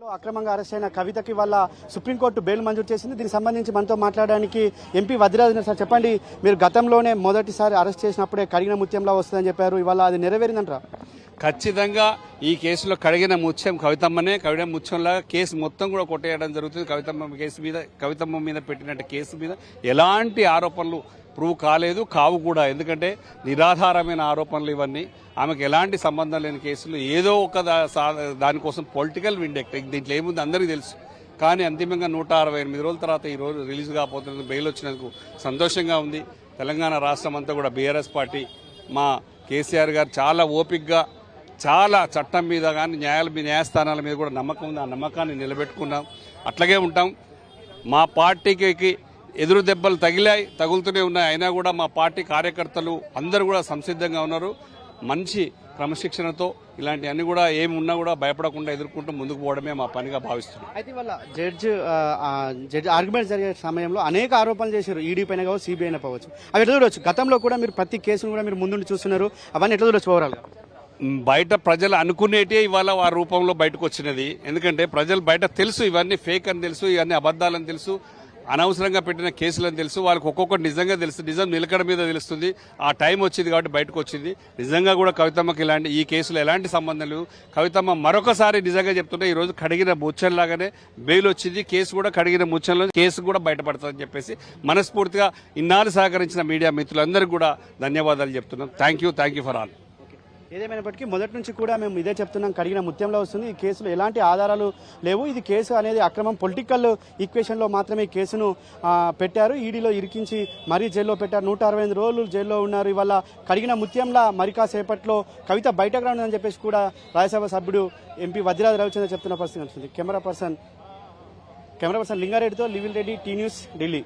అక్రమంగా అరెస్ట్ అయిన కవితకి వాళ్ళ సుప్రీంకోర్టు బెయిల్ మంజూరు చేసింది. దీనికి సంబంధించి మనతో మాట్లాడడానికి ఎంపీ వద్దిరాజు సార్, చెప్పండి, మీరు గతంలోనే మొదటిసారి అరెస్ట్ చేసినప్పుడే కడిగిన ముత్యంలా వస్తుందని చెప్పారు, ఇవాళ అది నెరవేరిందంటారా? ఖచ్చితంగా ఈ కేసులో కడిగిన ముత్యం కవితమ్మనే. కడిగిన ముత్యంలా కేసు మొత్తం కూడా కొట్టేయడం జరుగుతుంది. కవితమ్మ మీద పెట్టినట్టు కేసు మీద ఎలాంటి ఆరోపణలు ప్రూవ్ కాలేదు, కావు కూడా. ఎందుకంటే నిరాధారమైన ఆరోపణలు ఇవన్నీ. ఆమెకు ఎలాంటి సంబంధం లేని కేసులు, ఏదో ఒక దానికోసం పొలిటికల్ విండెక్ట్. దీంట్లో ఏముంది అందరికీ తెలుసు. కానీ అంతిమంగా 168 రోజుల తర్వాత ఈ రోజు రిలీజ్ కాబోతున్న బెయిల్ వచ్చినందుకు సంతోషంగా ఉంది. తెలంగాణ రాష్ట్రం అంతా కూడా బీఆర్ఎస్ పార్టీ, మా కేసీఆర్ గారు చాలా ఓపికగా, చాలా చట్టం మీద కానీ న్యాయస్థానాల మీద కూడా నమ్మకం ఉంది. ఆ నమ్మకాన్ని నిలబెట్టుకున్నాం, అట్లాగే ఉంటాం. మా పార్టీకి ఎదురు దెబ్బలు తగులుతూనే ఉన్నాయి. అయినా కూడా మా పార్టీ కార్యకర్తలు అందరూ కూడా సంసిద్ధంగా ఉన్నారు. మంచి క్రమశిక్షణతో ఇలాంటివన్నీ కూడా ఏమి ఉన్నా కూడా భయపడకుండా ఎదుర్కొంటూ ముందుకు పోవడమే మా పనిగా భావిస్తున్నాం. అయితే వాళ్ళ జడ్జి ఆర్గ్యుమెంట్ జరిగే సమయంలో అనేక ఆరోపణలు చేశారు, ఈడీ పైన కావచ్చు, సిబిఐ కావచ్చు. అవి ఎట్లా చూడవచ్చు? గతంలో కూడా మీరు ప్రతి కేసును కూడా మీరు ముందుండి చూస్తున్నారు, అవన్నీ ఎట్లా చూడవచ్చు ఓవరాల్? బయట ప్రజలు అనుకునేటే ఇవాళ ఆ రూపంలో బయటకు వచ్చినది. ఎందుకంటే ప్రజలు బయట తెలుసు, ఇవన్నీ ఫేక్ అని తెలుసు, ఇవన్నీ అబద్దాలని తెలుసు, అనవసరంగా పెట్టిన కేసులని తెలుసు. వాళ్ళకి ఒక్కొక్కటి నిజంగా తెలుసు, నిజం నిలకడ మీద తెలుస్తుంది. ఆ టైం వచ్చింది కాబట్టి బయటకు వచ్చింది. నిజంగా కూడా కవితమ్మకి ఈ కేసులో ఎలాంటి సంబంధం లేవు. కవితమ్మ మరొకసారి నిజంగా చెప్తుంటే ఈరోజు కడిగిన ముచ్చంలాగానే బెయిల్ వచ్చింది. కేసు కూడా కడిగిన ముచ్చంలో కేసు కూడా బయటపడుతుందని చెప్పేసి మనస్ఫూర్తిగా ఇన్నాళ్ళు సహకరించిన మీడియా మిత్రులందరికీ కూడా ధన్యవాదాలు చెప్తున్నాం. Thank you for all. ఏదేమైనప్పటికీ మొదటి నుంచి కూడా మేము ఇదే చెప్తున్నాం, కడిగిన ముత్యంలో వస్తుంది. ఈ కేసులో ఎలాంటి ఆధారాలు లేవు. ఇది కేసు అనేది అక్రమం, పొలిటికల్ ఈక్వేషన్లో మాత్రమే ఈ కేసును పెట్టారు. ఈడీలో ఇరికించి మరీ జైల్లో పెట్టారు. 168 రోజులు జైల్లో ఉన్నారు. ఇవాళ కడిగిన ముత్యంలా మరి కాసేపట్లో కవిత బయటకు రానుందని చెప్పేసి కూడా రాజ్యసభ సభ్యుడు ఎంపీ వద్దిరాజు రవిచంద్ర చెప్తున్న పరిస్థితి నడుస్తుంది. కెమెరా పర్సన్ లింగారెడ్డితో లివిల్ రెడ్డి, టీ న్యూస్, ఢిల్లీ.